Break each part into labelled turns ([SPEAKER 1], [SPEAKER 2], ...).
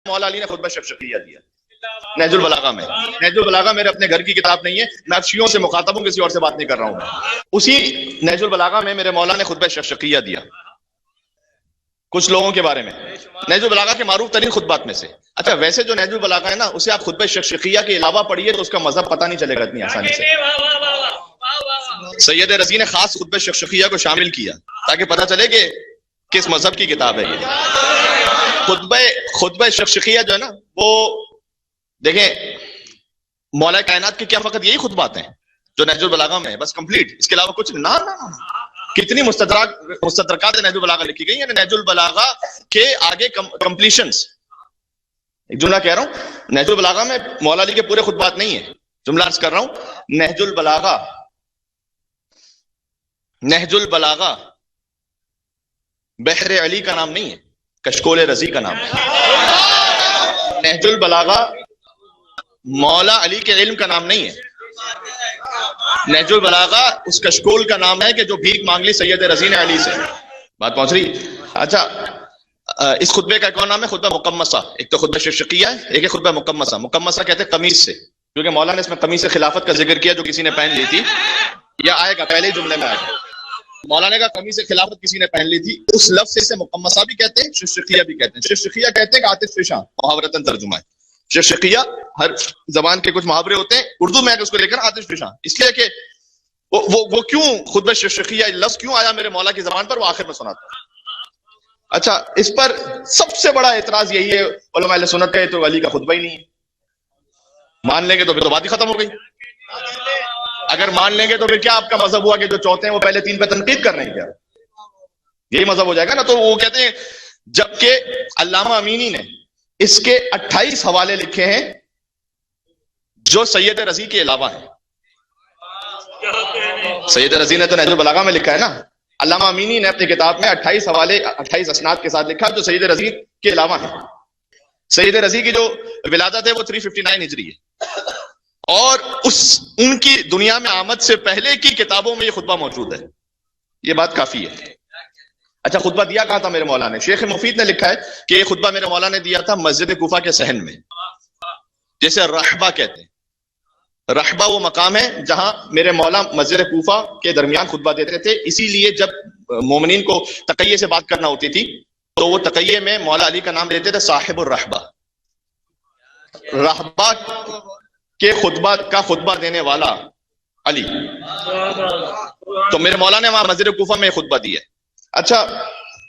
[SPEAKER 1] مولا علی نے خطبہ شفشقیہ دیا نہج البلاغہ میں. نہج البلاغہ میرے اپنے گھر کی کتاب نہیں ہے، میں شیعوں سے مخاطب ہوں، کسی اور سے بات نہیں کر رہا ہوں. اسی نہج البلاغہ میں میرے مولا نے خطبہ شفشقیہ دیا کچھ لوگوں کے بارے میں، نہج البلاغہ کے معروف ترین خطبات میں سے. اچھا ویسے جو نہج البلاغہ ہے نا، اسے آپ خطبہ شفشقیہ کے علاوہ پڑھیے تو اس کا مذہب پتہ نہیں چلے گا اتنی آسانی سے. سید رضی نے خاص خطبہ شفشقیہ کو شامل کیا تاکہ پتہ چلے کہ کس مذہب کی کتاب ہے یہ. خطبہ شفشقیہ جو ہے نا، وہ دیکھیں مولا کائنات کے کیا فقط یہی خطبات ہیں جو نہج البلاغہ میں ہے، بس کمپلیٹ، اس کے علاوہ کچھ نہ. کتنی مستدرکات نہج البلاغہ لکھی گئی ہیں. نہج البلاغہ کے آگے کمپلیشنز، ایک جملہ کہہ رہا ہوں، نہج البلاغہ میں مولا علی کے پورے خطبات نہیں ہیں، جملہ عرض کر رہا ہوں. نہج البلاغہ بحر علی کا نام نہیں ہے، کشکول رضی کا نام ہے. نہج البلاغہ مولا علی کے علم کا نام نہیں ہے. نہج البلاغہ اس کشکول کا نام ہے کہ جو بھیک مانگ لی سید رضی نے علی سے. بات پہنچ رہی؟ اچھا اس خطبے کا کون نام ہے؟ خطبہ مقمصہ. ایک تو خطبہ شفشقیہ ہے، ایک ہے خطبہ مقمصہ. مقمصہ کہتے ہیں قمیص سے، کیونکہ مولا نے اس میں قمیص سے خلافت کا ذکر کیا جو کسی نے پہن لی تھی. یا آئے گا پہلے ہی جملے میں آئے گا، مولانا کا قمیص سے خلافت کسی نے پہن لی تھی. اس لفظ سے مقمصہ بھی کہتے ہیں، شفشقیہ بھی کہتے ہیں. شفشقیہ کہتے ہیں کہ عاطف فشاں، محاورتاً ترجمہ ہے. شفشقیہ ہر زبان کے کچھ محاورے ہوتے ہیں، اردو میں اس کو لے کر عاطف فشاں، اس لیے کہ وہ کیوں خطبہ شفشقیہ لفظ کیوں آیا میرے مولا کی زبان پر، وہ آخر میں سناتا ہوں. اچھا اس پر سب سے بڑا اعتراض یہی ہے علماء اہل سنت کا، تو علی کا خطبہ ہی نہیں ہے. مان لیں گے تو پھر تو بات ہی ختم ہو گئی. اگر مان لیں گے تو پھر کیا آپ کا مذہب ہوا کہ جو چوتھے ہیں وہ پہلے تین پہ تنقید کر رہے ہیں؟ کیا یہی مذہب ہو جائے گا نا؟ تو وہ کہتے ہیں جبکہ علامہ امینی نے اس کے 28 حوالے لکھے ہیں جو سید رضی کے علاوہ ہیں. سید رضی نے تو نہج البلاغہ میں لکھا ہے نا، علامہ امینی نے اپنی کتاب میں 28 حوالے 28 اسناد کے ساتھ لکھا جو سید رضی کے علاوہ ہیں. سید رضی کی جو ولادت ہے وہ 359 ہجری ہے، اور ان کی دنیا میں آمد سے پہلے کی کتابوں میں یہ خطبہ موجود ہے. یہ بات کافی ہے. اچھا خطبہ دیا کہاں تھا میرے مولا نے؟ شیخ مفید نے لکھا ہے کہ یہ خطبہ میرے مولا نے دیا تھا مسجد کوفہ کے صحن میں، جیسے رحبہ کہتے ہیں. رحبہ وہ مقام ہے جہاں میرے مولا مسجد کوفہ کے درمیان خطبہ دیتے تھے. اسی لیے جب مومنین کو تقیے سے بات کرنا ہوتی تھی تو وہ تقیے میں مولا علی کا نام لیتے تھے صاحب الرحبہ. رحبہ کے خطبہ دینے والا علی. تو میرے مولا نے وہاں مسجد کوفہ میں خطبہ دیا. اچھا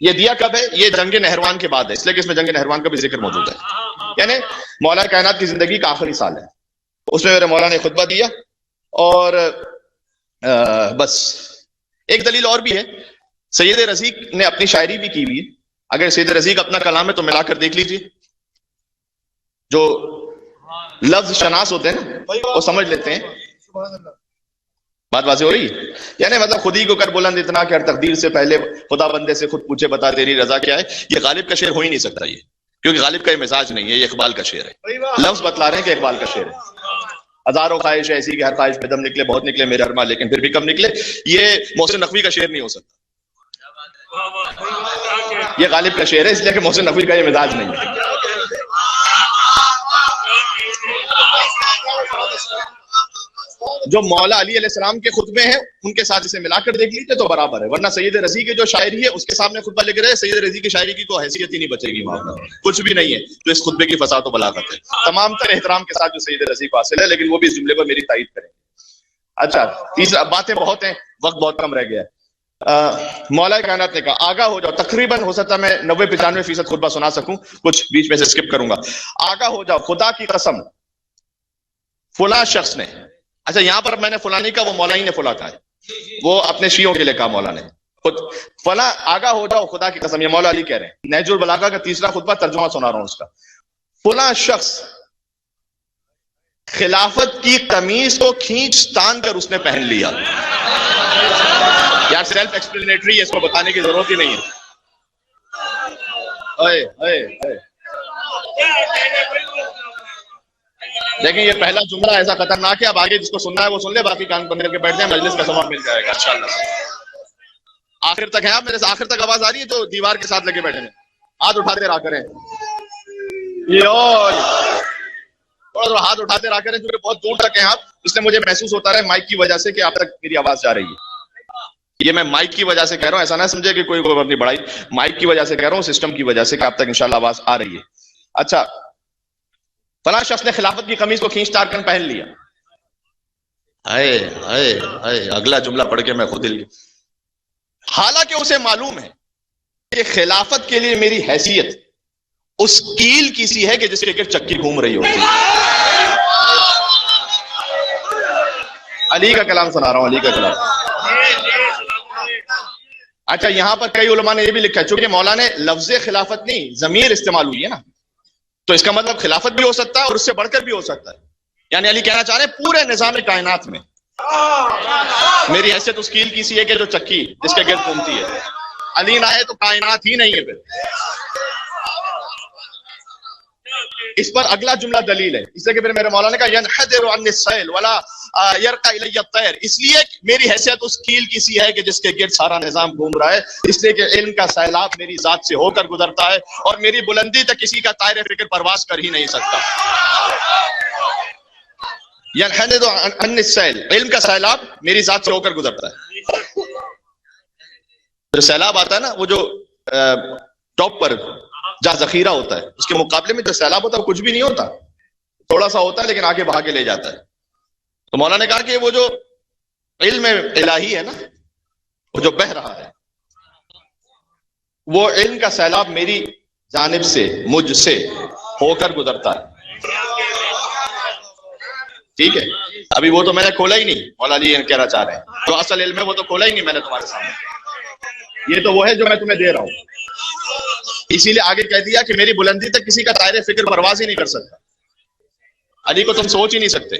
[SPEAKER 1] یہ دیا کب ہے؟ یہ جنگ نہروان کے بعد ہے، اس لیے کہ اس میں جنگ نہروان کا بھی ذکر موجود ہے. یعنی مولا کائنات کی زندگی کا آخری سال ہے، اس میں میرے مولا نے خطبہ دیا. اور بس ایک دلیل اور بھی ہے، سید رضی نے اپنی شاعری بھی کی ہوئی ہے. اگر سید رضی کا اپنا کلام ہے تو ملا کر دیکھ لیجیے. جو لفظ شناس ہوتے ہیں نا وہ سمجھ لیتے ہیں. بات واضح ہو رہی ہے؟ یعنی مطلب خود ہی کو کر بلند اتنا کہ ہر تقدیر سے پہلے خدا بندے سے خود پوچھے بتا تیری رضا کیا ہے. یہ غالب کا شعر ہو ہی نہیں سکتا یہ، کیونکہ غالب کا یہ مزاج نہیں ہے، یہ اقبال کا شعر ہے. لفظ بتلا رہے ہیں کہ اقبال کا شعر ہے. ہزاروں خواہش ایسی کہ ہر خواہش پہ دم نکلے، بہت نکلے میرے ارما لیکن پھر بھی کم نکلے. یہ محسن نقوی کا شعر نہیں ہو سکتا، یہ غالب کا شعر ہے، اس لیے کہ محسن نقوی کا یہ مزاج نہیں ہے. جو مولا علی علیہ السلام کے خطبے ہیں ان کے ساتھ اسے ملا کر دیکھ لیجیے تو برابر ہے. ورنہ سید رضی کی جو شاعری ہے اس کے سامنے خطبہ لکھ رہے ہیں، سید رضی کی شاعری کی کوئی حیثیت ہی نہیں بچے گی وہاں پر، کچھ بھی نہیں ہے جو اس خطبے کی فساد و بلاغت ہے. تمام تر احترام کے ساتھ جو سید رضی کو حاصل ہے، لیکن وہ بھی اس جملے پر میری تائید کریں گے. اچھا تیسرا، باتیں بہت ہیں، وقت بہت کم رہ گیا ہے. مولا کائنات نے کہا آگاہ ہو جاؤ. تقریباً ہو سکتا میں 90-95% خطبہ سنا سکوں، کچھ بیچ میں سے اسکپ کروں گا. آگاہ ہو جاؤ، خدا کی قسم فلاں شخص نے. اچھا یہاں پر میں نے فلاں نہیں کہا، وہ مولا ہی نے فلاں کہا ہے، وہ اپنے شیعوں کے لیے کہا مولا نے. فلاں آگاہ ہو جاؤ خدا کی قسم، یہ مولا علی کہہ رہے ہیں. نہج البلاغہ کا تیسرا خطبہ ترجمہ سنا رہا ہوں اس کا. فلاں شخص خلافت کی قمیص کو کھینچ تان کر اس نے پہن لیا. یار سیلف ایکسپلینیٹری ہے، اس کو بتانے کی ضرورت ہی نہیں ہے. دیکھیں یہ پہلا جملہ ایسا خطرناک ہے، اب آگے جس کو سننا ہے وہ سن لے، باقی کان بند کر کے بیٹھ جائیں، مجلس کا ثواب مل جائے گا انشاءاللہ. آخر تک ہے آپ میرے سے؟ آخر تک آواز آ رہی ہے؟ تو دیوار کے ساتھ لگے بیٹھے ہیں، ہاتھ اٹھاتے رہا کریں. تھوڑا تھوڑا ہاتھ اٹھاتے رہا کریں کیونکہ بہت دور تک ہیں آپ، اس لیے مجھے محسوس ہوتا رہے مائک کی وجہ سے کہ آپ تک میری آواز جا رہی ہے. یہ میں مائک کی وجہ سے کہہ رہا ہوں، ایسا نہ سمجھے کہ کوئی اپنی بڑائی، مائک کی وجہ سے کہہ رہا ہوں، سسٹم کی وجہ سے کہ آپ تک انشاءاللہ آواز آ رہی ہے. اچھا، فلاں شخص نے خلافت کی قمیض کو کھینچ تار کر پہن لیا. ہائے ہائے ہائے، اگلا جملہ پڑھ کے میں خود ہل گیا. حالانکہ اسے معلوم ہے کہ خلافت کے لیے میری حیثیت اس کیل کی سی ہے کہ جس کے گرد چکی گھوم رہی ہوتی ہے. علی کا کلام سنا رہا ہوں، علی کا کلام. اچھا، یہاں پر کئی علماء نے یہ بھی لکھا ہے چونکہ مولا نے لفظ خلافت نہیں ضمیر استعمال ہوئی ہے نا، تو اس کا مطلب خلافت بھی ہو سکتا ہے اور اس سے بڑھ کر بھی ہو سکتا ہے. یعنی علی کہنا چاہ رہے ہیں پورے نظام کائنات میں میری حیثیت اس کیل کی سی ہے کہ جو چکی جس کے گرد گھومتی ہے. علی نہ ہے تو کائنات ہی نہیں ہے. پھر اس پر اگلا جملہ دلیل ہے، اس لیے کہ پھر میرے مولا نے کہا ينحدر عن السيل ولا يرقى الي الطير، اس لیے میری حیثیت اس کیل کی سی ہے کہ جس کے گرد سارا نظام گھوم رہا ہے، اس لیے کہ علم کا سیلاب میری ذات سے ہو کر گزرتا ہے اور میری بلندی تک کسی کا طائر فکر پرواز کر ہی نہیں سکتا. ينحدر عن السيل، علم کا سیلاب میری ذات سے ہو کر گزرتا ہے. جو سیلاب آتا ہے نا، وہ جو ٹاپ پر جہاں ذخیرہ ہوتا ہے، اس کے مقابلے میں جو سیلاب ہوتا ہے وہ کچھ بھی نہیں ہوتا، تھوڑا سا ہوتا ہے لیکن آگے بہا کے لے جاتا ہے. تو مولانا نے کہا کہ وہ جو علم الہی ہے نا، وہ جو بہہ رہا ہے، وہ علم کا سیلاب میری جانب سے مجھ سے ہو کر گزرتا ہے. ٹھیک ہے، ابھی وہ تو میں نے کھولا ہی نہیں، مولا علی یہ کہنا چاہ رہے ہیں جو اصل علم ہے وہ تو کھولا ہی نہیں میں نے تمہارے سامنے، یہ تو وہ ہے جو میں تمہیں دے رہا ہوں. اسی لیے آگے کہہ دیا کہ میری بلندی تک کسی کا طائر فکر پرواز ہی نہیں کر سکتا. علی کو تم سوچ ہی نہیں سکتے.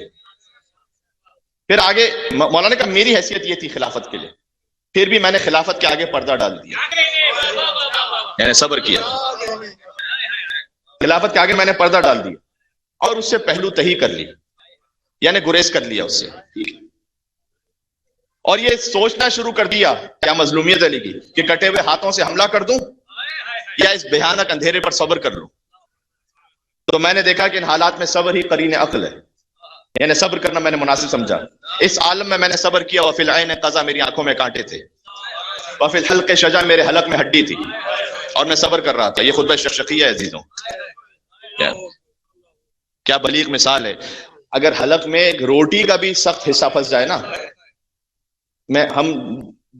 [SPEAKER 1] پھر آگے مولانا نے کہا میری حیثیت یہ تھی خلافت کے لیے، پھر بھی میں نے خلافت کے آگے پردہ ڈال دیا، یعنی صبر کیا. خلافت کے آگے میں نے پردہ ڈال دیا اور اس سے پہلو تہی کر لی، یعنی گریز کر لیا اس سے. اور یہ سوچنا شروع کر دیا کیا مظلومیت علی کی کہ کٹے ہوئے ہاتھوں سے حملہ کر دوں یا اس بھیانک اندھیرے پر صبر کر لوں. تو میں نے دیکھا کہ ان حالات میں صبر ہی قرین عقل ہے، یعنی صبر کرنا میں نے مناسب سمجھا. اس عالم میں نے صبر کیا. وفی العین قضا، میری آنکھوں میں کانٹے تھے. وفی الحلق شجا، میرے حلق میں ہڈی تھی اور میں صبر کر رہا تھا. یہ خطبہ شقشقیہ ہے عزیزوں، کیا بلیغ مثال ہے. اگر حلق میں ایک روٹی کا بھی سخت حصہ پھنس جائے نا، ہم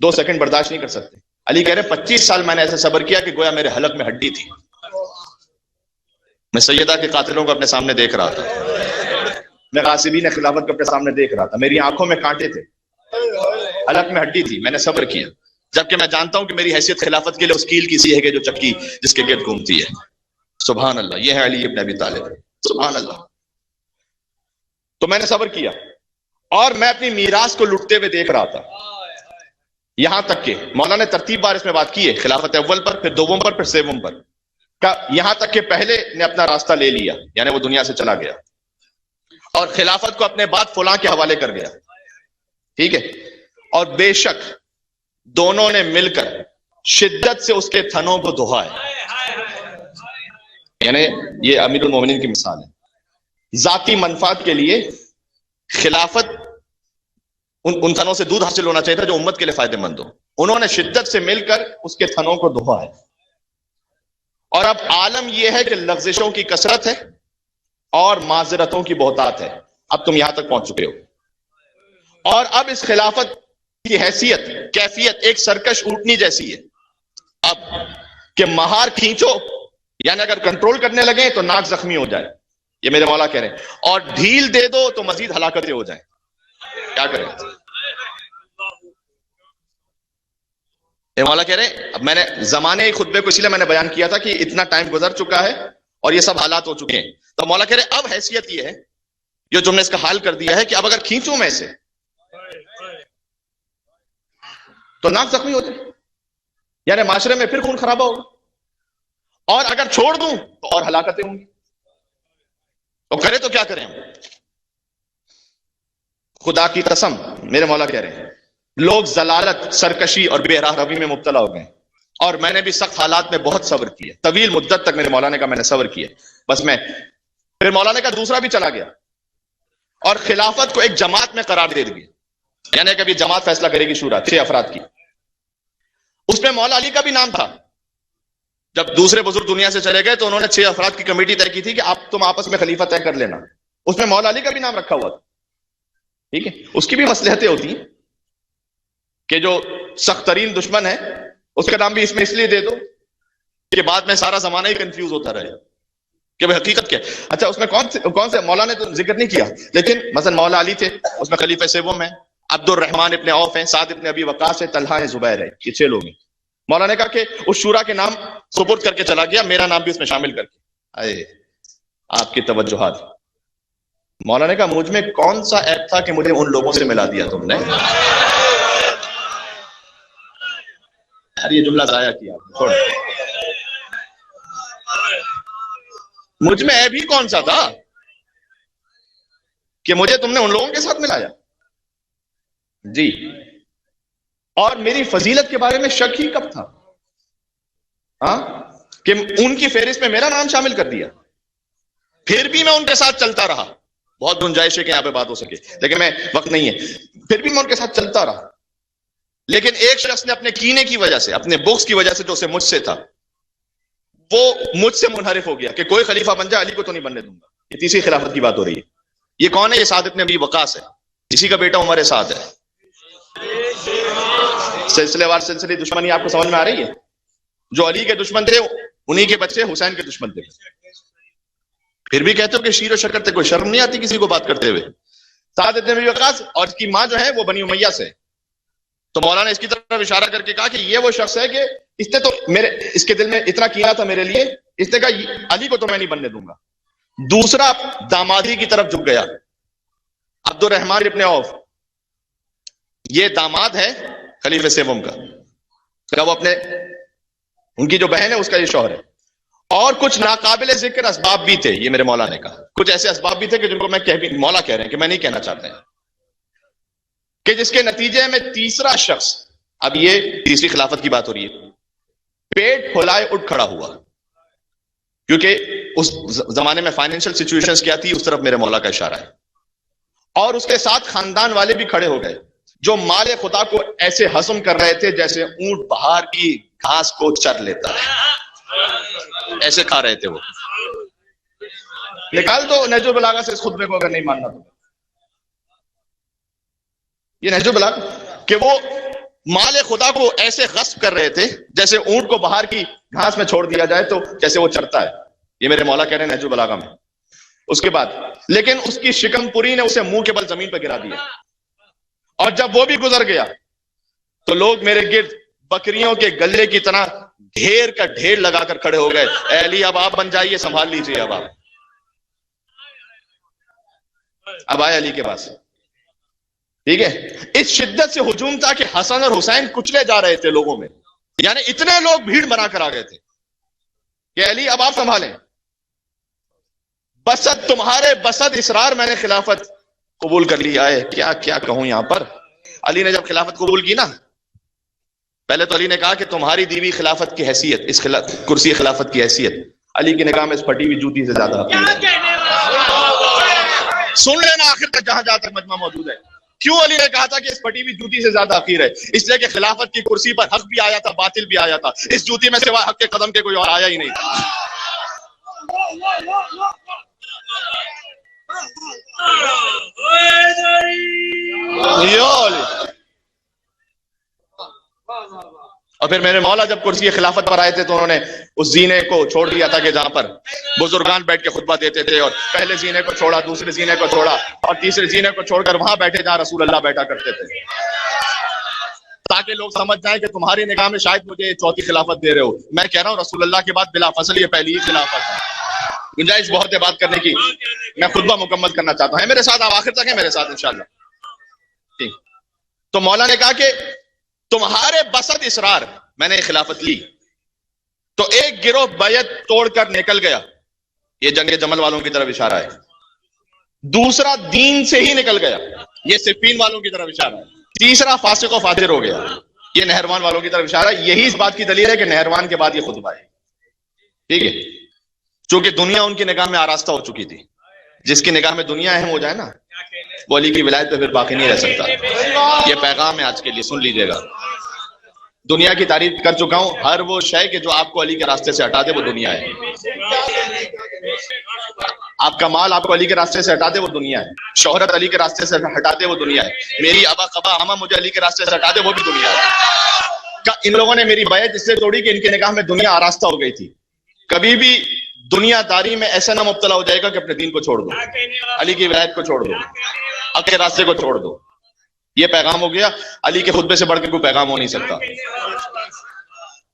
[SPEAKER 1] 2 سیکنڈ برداشت نہیں کر سکتے. علی کہہ رہے 25 سال میں نے ایسے صبر کیا کہ گویا میرے حلق میں ہڈی تھی. میں سیدہ کے قاتلوں کو اپنے سامنے دیکھ رہا تھا، میں غاصبین خلافت کو اپنے سامنے دیکھ رہا تھا، میری آنکھوں میں کانٹے تھے، حلق میں ہڈی تھی، میں نے صبر کیا، جبکہ میں جانتا ہوں کہ میری حیثیت خلافت کے لیے اس کیل کی سی ہے کہ جو چکی جس کے گرد گھومتی ہے. سبحان اللہ، یہ ہے علی ابن ابی طالب. سبحان اللہ. تو میں نے صبر کیا اور میں اپنی میراث کو لٹتے ہوئے دیکھ رہا تھا، یہاں تک کہ مولانا نے ترتیب بار اس میں بات کی ہے، خلافت اول پر، پھر دوم پر، پھر سیوم پر، یہاں تک کہ پہلے نے اپنا راستہ لے لیا، یعنی وہ دنیا سے چلا گیا اور خلافت کو اپنے بعد فلاں کے حوالے کر گیا. ٹھیک ہے، اور بے شک دونوں نے مل کر شدت سے اس کے تھنوں کو دھوہا ہے. یعنی یہ امیر المومنین کی مثال ہے. ذاتی منفعت کے لیے خلافت ان تھنوں سے دودھ حاصل ہونا چاہیے تھا جو امت کے لیے فائدہ مند ہو. انہوں نے شدت سے مل کر اس کے تھنوں کو دھوہا ہے. اور اب عالم یہ ہے کہ لغزشوں کی کثرت ہے اور معذرتوں کی بہتات ہے. اب تم یہاں تک پہنچ چکے ہو اور اب اس خلافت کی حیثیت کیفیت ایک سرکش اونٹنی جیسی ہے. اب کہ مہار کھینچو، یعنی اگر کنٹرول کرنے لگے تو ناک زخمی ہو جائے، یہ میرے مولا کہہ رہے ہیں، اور ڈھیل دے دو تو مزید ہلاکتیں ہو جائیں. کیا کریں؟ مولا کہہ رہے ہیں، اب میں نے زمانے خطبے کو اسی لیے میں نے بیان کیا تھا کہ اتنا ٹائم گزر چکا ہے اور یہ سب حالات ہو چکے ہیں. تو مولا کہہ رہے اب حیثیت یہ ہے، جو تم نے اس کا حال کر دیا ہے کہ اب اگر کھینچوں میں سے تو ناک زخمی ہوتے، یعنی معاشرے میں پھر خون خرابہ ہوگا، اور اگر چھوڑ دوں تو اور ہلاکتیں ہوں گی. تو کرے تو کیا کریں؟ خدا کی قسم میرے مولا کہہ رہے ہیں لوگ ضلالت، سرکشی اور بے راہ روی میں مبتلا ہو گئے، اور میں نے بھی سخت حالات میں بہت صبر کیا، طویل مدت تک میرے مولا نے کہا میں نے صبر کیا. بس میں. پھر مولانا کا دوسرا بھی چلا گیا اور خلافت کو ایک جماعت میں قرار دے دیا. یعنی کہ ابھی جماعت فیصلہ کرے گی شورا 6 افراد کی. اس میں مولا علی کا بھی نام تھا. جب دوسرے بزرگ دنیا سے چلے گئے تو انہوں نے 6 افراد کی کمیٹی طے کی تھی کہ تم آپس میں خلیفہ طے کر لینا. اس میں مولا علی کا بھی نام رکھا ہوا تھا. ٹھیک ہے, اس کی بھی مصلحتیں ہوتی ہیں کہ جو سخت ترین دشمن ہے اس کا نام بھی اس میں اس لیے دے دو کہ بعد میں سارا زمانہ ہی کنفیوز ہوتا رہے کہ وہ حقیقت کیا. اچھا, اس میں کون سے مولا نے تو ذکر نہیں کیا, لیکن مثلا مولا علی تھے, اس میں خلیفہ سیوم ہیں, عبد الرحمن ابن عوف ہیں, سعد ابن ابی وقاص ہے, طلحہ ہے, زبیر ہے. یہ 6 لوگ ہیں. مولا نے کہا کہ اس شورا کے نام سپرد کر کے چلا گیا, میرا نام بھی اس میں شامل کر کے. اے آپ کی توجہات. مولا نے کہا مجھ میں کون سا ایپ تھا کہ مجھے ان لوگوں سے ملا دیا تم نے. یہ جملہ ضائع کیا آپ نے. مجھ میں ایپ ہی کون سا تھا کہ مجھے تم نے ان لوگوں کے ساتھ ملایا. جی, اور میری فضیلت کے بارے میں شک ہی کب تھا کہ ان کی فہرست میں میرا نام شامل کر دیا. پھر بھی میں ان کے ساتھ چلتا رہا. بہت گنجائش ہے کہ یہاں پہ بات ہو سکے, لیکن میں وقت نہیں ہے. پھر بھی میں ان کے ساتھ چلتا رہا. لیکن ایک شخص نے اپنے کینے کی وجہ سے, اپنے بغض کی وجہ سے جو اسے مجھ سے تھا, وہ مجھ سے منحرف ہو گیا کہ کوئی خلیفہ بن جائے علی کو تو نہیں بننے دوں گا. یہ تیسری خلافت کی بات ہو رہی ہے. یہ کون ہے؟ یہ سعد ابن ابی وقاص ہے, اسی کا بیٹا عمر سعد ہے. سلسلے وار سلسلے دشمنی آپ کو سمجھ میں آ رہی ہے؟ جو علی کے دشمن تھے انہی کے بچے حسین کے دشمن تھے. پھر بھی کہتے ہو کہ شیر و شکر تھے, کوئی شرم نہیں آتی کسی کو بات کرتے ہوئے. سعد ابن ابی وقاص اور اس کی ماں جو ہے وہ بنی امیہ سے. تو مولانا اس کی طرف اشارہ کر کے کہا کہ یہ وہ شخص ہے کہ اس نے تو اس کے دل میں اتنا کینہ تھا میرے لیے, اس نے کہا علی کو تو میں نہیں بننے دوں گا. دوسرا دامادی کی طرف جھک گیا, عبد الرحمن ابن عوف. یہ داماد ہے خلیفہ سیوم کا, وہ اپنے ان کی جو بہن ہے اس کا یہ شوہر ہے. اور کچھ ناقابل ذکر اسباب بھی تھے. یہ میرے مولا نے کہا کچھ ایسے اسباب بھی تھے کہ جن کو میں مولا کہہ رہے ہیں کہ میں نہیں کہنا چاہتے ہیں, کہ جس کے نتیجے میں تیسرا شخص, اب یہ تیسری خلافت کی بات ہو رہی ہے, پیٹ پھولائے اٹھ کھڑا ہوا. کیونکہ اس زمانے میں فائنینشل سچویشنز کیا تھی اس طرف میرے مولا کا اشارہ ہے. اور اس کے ساتھ خاندان والے بھی کھڑے ہو گئے جو مال خدا کو ایسے ہضم کر رہے تھے جیسے اونٹ بہار کی گھاس کو چر لیتا ہے, ایسے کھا رہے تھے وہ. نکال دو نہج البلاغہ سے اس خطبے کو اگر نہیں ماننا تو. یہ نہج البلاغہ کہ وہ مال خدا کو ایسے غصب کر رہے تھے جیسے اونٹ کو بہار کی گھاس میں چھوڑ دیا جائے تو جیسے وہ چرتا ہے. یہ میرے مولا کہہ رہے ہیں نہج البلاغہ میں. اس کے بعد لیکن اس کی شکم پوری نے اسے منہ کے بل زمین پہ گرا دیا. اور جب وہ بھی گزر گیا تو لوگ میرے گرد بکریوں کے گلے کی طرح ڈھیر کا ڈھیر لگا کر کھڑے ہو گئے. اے علی اب آپ بن جائیے, سنبھال لیجئے. اب آئے علی کے پاس. ٹھیک ہے, اس شدت سے ہجوم تھا کہ حسن اور حسین کچلے جا رہے تھے لوگوں میں. یعنی اتنے لوگ بھیڑ بنا کر آ گئے تھے کہ علی اب آپ سنبھالیں. بسط تمہارے بسط اسرار میں نے خلافت قبول کر لی. آئے کیا کیا کہوں یہاں پر. علی نے جب خلافت قبول کی نا, پہلے تو علی نے کہا کہ تمہاری دیوی خلافت کی حیثیت, اس کرسی خلافت کی حیثیت علی کی نگاہ میں اس پھٹی ہوئی جوتی سے زیادہ ہے. سن لینا آخر تک جہاں جہاں تک مجمع موجود ہے. کیوں علی نے کہا تھا کہ اس پھٹی ہوئی جوتی سے زیادہ حقیر ہے؟ اس لیے کہ خلافت کی کرسی پر حق بھی آیا تھا, باطل بھی آیا تھا. اس جوتی میں سوائے حق کے قدم کے کوئی اور آیا ہی نہیں تھا. اور پھر میرے مولا جب کرسی خلافت پر آئے تھے تو انہوں نے اس زینے کو چھوڑ دیا تھا کہ جہاں پر بزرگان بیٹھ کے خطبہ دیتے تھے, اور پہلے زینے کو چھوڑا, دوسرے زینے کو چھوڑا, اور تیسرے زینے کو چھوڑ کر وہاں بیٹھے جہاں رسول اللہ بیٹھا کرتے تھے, تاکہ لوگ سمجھ جائیں کہ تمہاری نگاہ میں شاید مجھے چوتھی خلافت دے رہے ہو. میں کہہ رہا ہوں رسول اللہ کے بعد بلا فصل یہ پہلی ہی خلافت ہے. گنجائش بہت ہے بات کرنے کی, میں خطبہ مکمل کرنا چاہتا ہوں. میرے ساتھ آپ آخر تک ہیں میرے ساتھ انشاءاللہ. ٹھیک, تو مولا نے کہا کہ تمہارے بسط اسرار میں نے خلافت لی. تو ایک گروہ بیعت توڑ کر نکل گیا, یہ جنگ جمل والوں کی طرف اشارہ ہے. دوسرا دین سے ہی نکل گیا, یہ صفین والوں کی طرف اشارہ ہے. تیسرا فاسق و فاجر ہو گیا, یہ نہروان والوں کی طرف اشارہ ہے. یہی اس بات کی دلیل ہے کہ نہروان کے بعد یہ خطبہ ہے. ٹھیک ہے, چونکہ دنیا ان کی نگاہ میں آراستہ ہو چکی تھی. جس کی نگاہ میں دنیا اہم ہو جائے نا وہ علی کی ولایت پہ پھر باقی نہیں رہ سکتا. یہ پیغام ہے آج کے لیے، سن لیجئے گا. دنیا کی تعریف کر چکا ہوں، ہر وہ شے کہ جو آپ کو علی کے راستے سے ہٹا دے وہ دنیا ہے. آپ کا مال آپ کو علی کے راستے سے ہٹا دے وہ دنیا ہے. شہرت علی کے راستے سے ہٹا دے وہ دنیا ہے. میری ابا قبا اماں مجھے علی کے راستے سے ہٹا دے وہ بھی دنیا ہے. ان لوگوں نے میری بیعت اس سے توڑی کہ ان کی نگاہ میں دنیا آراستہ ہو گئی تھی. کبھی بھی دنیا داری میں ایسا نہ مبتلا ہو جائے گا کہ اپنے دین کو چھوڑ دو، علی کی ولایت کو چھوڑ دو، حق کے راستے کو چھوڑ دو. یہ پیغام ہو گیا. علی کے خطبے سے بڑھ کے کوئی پیغام ہو نہیں سکتا.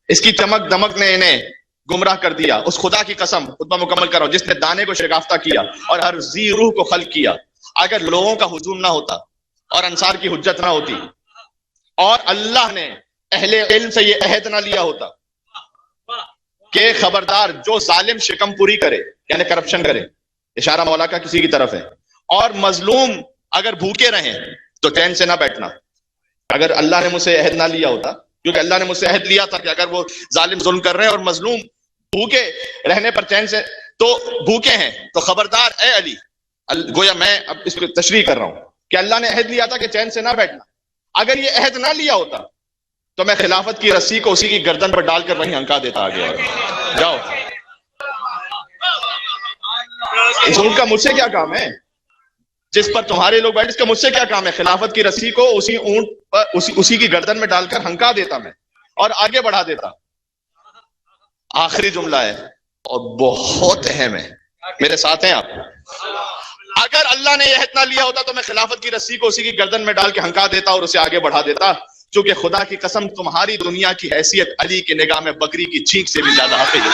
[SPEAKER 1] اس کی چمک دمک نے انہیں گمراہ کر دیا. اس خدا کی قسم، خطبہ مکمل کر رہا ہوں، جس نے دانے کو شگافتہ کیا اور ہر ذی روح کو خلق کیا. اگر لوگوں کا ہجوم نہ ہوتا اور انصار کی حجت نہ ہوتی اور اللہ نے اہل علم سے یہ عہد نہ لیا ہوتا کہ خبردار جو ظالم شکم پوری کرے یعنی کرپشن کرے، اشارہ مولا کا کسی کی طرف ہے، اور مظلوم اگر بھوکے رہیں تو چین سے نہ بیٹھنا. اگر اللہ نے مجھ سے عہد نہ لیا ہوتا، کیونکہ اللہ نے مجھ سے عہد لیا تھا کہ اگر وہ ظالم ظلم کر رہے ہیں اور مظلوم بھوکے رہنے پر چین سے تو بھوکے ہیں تو خبردار اے علی. گویا میں اب اس کو تشریح کر رہا ہوں کہ اللہ نے عہد لیا تھا کہ چین سے نہ بیٹھنا. اگر یہ عہد نہ لیا ہوتا تو میں خلافت کی رسی کو اسی کی گردن پر ڈال کر وہیں ہنکا دیتا آگے. اور جاؤ، اس اونٹ کا مجھ سے کیا کام ہے جس پر تمہارے لوگ بیٹھے، اس کا مجھ سے کیا کام ہے؟ خلافت کی رسی کو اسی اونٹ پر اسی کی گردن میں ڈال کر ہنکا دیتا میں اور آگے بڑھا دیتا. آخری جملہ ہے اور بہت اہم ہے، میرے ساتھ ہیں آپ. اگر اللہ نے یہ عہد نہ لیا ہوتا تو میں خلافت کی رسی کو اسی کی گردن میں ڈال کے ہنکا دیتا اور اسے آگے بڑھا دیتا. چونکہ خدا کی قسم تمہاری دنیا کی حیثیت علی کی نگاہ میں بکری کی چھینک سے بھی زیادہ حقیر ہے.